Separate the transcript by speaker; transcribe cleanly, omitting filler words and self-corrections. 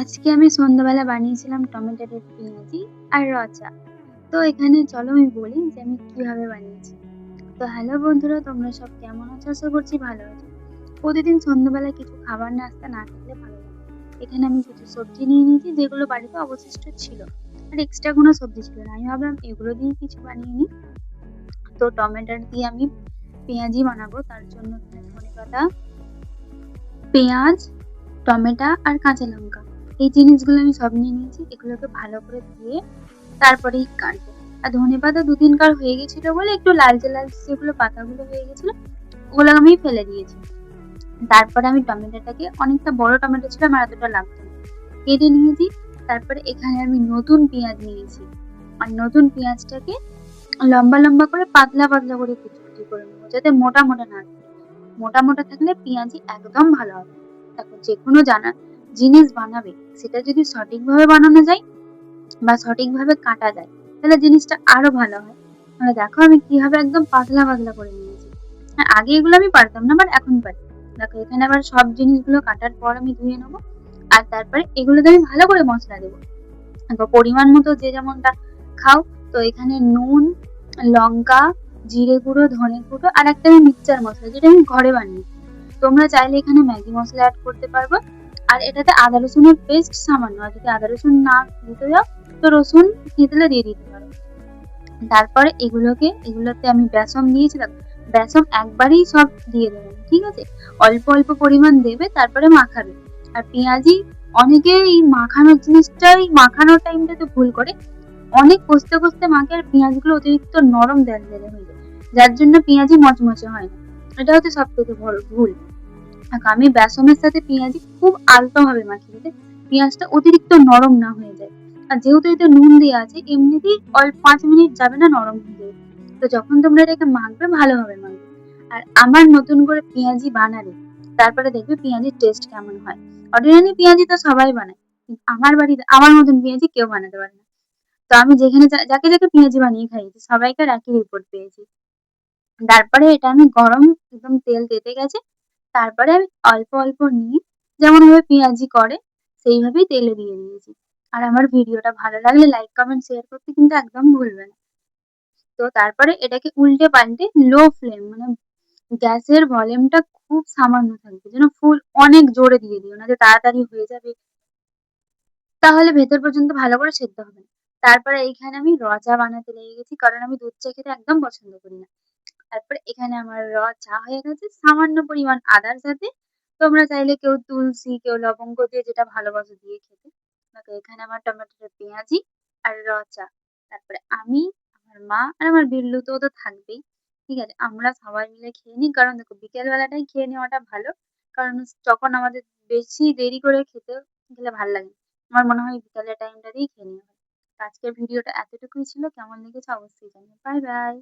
Speaker 1: আজকে আমি সন্ধ্যাবেলা বানিয়েছিলাম টমেটো দিয়ে পেঁয়াজি আর চা। তো এখানে চলো আমি বলি যে আমি কিভাবে বানিয়েছি। তো হ্যালো বন্ধুরা, তোমরা সব কেমন আছো? আশা করছি ভালো আছো। প্রতিদিন সন্ধ্যাবেলায় কিছু খাবার নাস্তা না থাকলে ভালো লাগে। এখানে আমি কিছু সবজি নিয়ে নিয়েছি যেগুলো বাড়িতে অবশিষ্ট ছিল। আর এক্সট্রা কোনো সবজি ছিল না। আমি ভাবলাম এগুলো দিয়ে কিছু বানিয়ে নিই। তো টমেটো দিয়ে আমি পেঁয়াজি বানাবো। তার জন্য এখানে ধনেপাতা, পেঁয়াজ, টমেটো আর কাঁচা লঙ্কা, এই জিনিসগুলো আমি সব নিয়ে নিয়েছি। এগুলোকে ভালো করে ধুয়ে তারপরেই কাটবো। আর ধনেপাতা ২-৩ কার হয়ে গেছিল বলে একটু লালচে লালচে যেগুলো পাতাগুলো হয়ে গেছিল ওগুলো আমি ফেলে দিয়েছি। তারপরে আমি টমেটোটাকে, অনেকটা বড় টমেটো ছিল, আমার এতটা লাগতো না, কেটে নিয়েছি। তারপরে এখানে আমি নতুন পেঁয়াজ নিয়েছি। আর নতুন পেঁয়াজটাকে লম্বা লম্বা করে পাতলা পাতলা করে কুচি কুচি করে নেবো, যাতে মোটা মোটা না থাকে। মোটা মোটা থাকলে পেঁয়াজি একদম ভালো হবে। দেখো, যে কোনো জিনিস বানাবে, সেটা যদি সঠিকভাবে বানানো যায় বা সঠিকভাবে কাটা যায়, তাহলে জিনিসটা আরো ভালো হয়। মানে দেখো আমি কিভাবে একদম পাতলা পাতলা করে নিয়েছি। হ্যাঁ, আগে এগুলো আমি পারতাম না, বাট এখন পারি। দেখো এখানে আবার সব জিনিসগুলো কাটার পর আমি ধুয়ে নেবো। আর তারপরে এগুলোতে আমি ভালো করে মশলা দেবো। দেখো পরিমাণ মতো যে যেমনটা খাও। তো এখানে নুন, লঙ্কা, জিরে গুঁড়ো, ধনে গুঁড়ো আর একটা আমি মিক্সচার মশলা, যেটা আমি ঘরে বানিয়েছি। তোমরা চাইলে এখানে ম্যাগি মশলা অ্যাড করতে পারবে। আর এটাতে আদা রসুনের পেস্ট সামান্য, আর যদি আদা রসুন না দিতে যাও তো রসুন থেতলে দিয়ে দিতে পারো। তারপরে এগুলোতে আমি বেসন দিয়েছি। দেখো, বেসন একবারেই সব দিয়ে দেবে না, ঠিক আছে? অল্প অল্প পরিমাণ দেবে, তারপরে মাখাবে। আর পেঁয়াজি, অনেকে এই মাখানোর টাইমটাতে ভুল করে। অনেক কষতে কষতে মাখে আর পেঁয়াজগুলো অতিরিক্ত নরম দেয় হয়ে যায়, যার জন্য পেঁয়াজি মচমচে হয় না। এটা হচ্ছে সব থেকে বড় ভুল। আমি বেসনের সাথে পেঁয়াজি খুব আলতো ভাবে মাখি, যাতে পেঁয়াজটা অতিরিক্ত নরম না হয়ে যায়। আর যেহেতু এতে নুন দেওয়া আছে, এমনিতেই অল্প ৫ মিনিট যাবে না, নরম হয়ে যাবে। তো যখন তোমরা এটাকে মাখবে, ভালোভাবে মাখবে। আর আমার নতুন করে পেঁয়াজি বানাবে, তারপরে দেখবে পেঁয়াজির টেস্ট কেমন হয়। অর্ডিনারি পেঁয়াজি তো সবাই বানায়, কিন্তু আমার বাড়িতে আমার মতন পেঁয়াজি কেউ বানাতে পারে না। তো আমি যেখানে যাকে যাকে পেঁয়াজি বানিয়ে খাইয়েছি, সবাইকার একই রিপোর্ট পেয়েছি। তারপরে এটা আমি গরম, একদম তেল তেতে গেছে। তারপরে আমি অল্প অল্প নিয়ে, যেমন ভাবে পেঁয়াজি করে সেইভাবেই তেলে দিয়ে দিয়েছি। আর আমার ভিডিওটা ভালো লাগলে লাইক কমেন্ট শেয়ার করতে কিন্তু একদম ভুলবে না। তো তারপরে এটাকে উল্টে পাল্টে লো ফ্লেম, মানে গ্যাসের ভলিউমটা খুব সামান্য থাকবে, যেন ফুল অনেক জোরে দিয়ে দিও না যে তাড়াতাড়ি হয়ে যাবে, তাহলে ভেতর পর্যন্ত ভালো করে সেদ্ধ হবে না। তারপরে এইখানে আমি চা বানাতে লেগে গেছি, কারণ আমি দুধ চা খেতে একদম পছন্দ করি না। তারপরে এখানে আমার চা হয়ে গেছে সামান্য পরিমাণ আদার সাথে। তোমরা চাইলে কেউ তুলসী, কেউ লবঙ্গ দিয়ে, যেটা ভালোবাসো দিয়ে খেতে। দেখো এখানে আমার টমেটোর পেঁয়াজি আর চা। তারপরে আমি, আমার মা আর আমার বিল্লু তো ও তো থাকবেই। ঠিক আছে, আমরা সবাই মিলে খেয়ে নিই। কারণ দেখো বিকেল বেলাটাই খেয়ে নেওয়াটা ভালো। কারণ তখন আমাদের বেশি দেরি করে খেতে গেলে ভাল লাগে না। আমার মনে হয় বিকালের টাইমটাতেই খেয়ে নেওয়া হয়। আজকের ভিডিওটা এতটুকুই ছিল। কেমন লেগেছে অবশ্যই জানিও। Bye bye.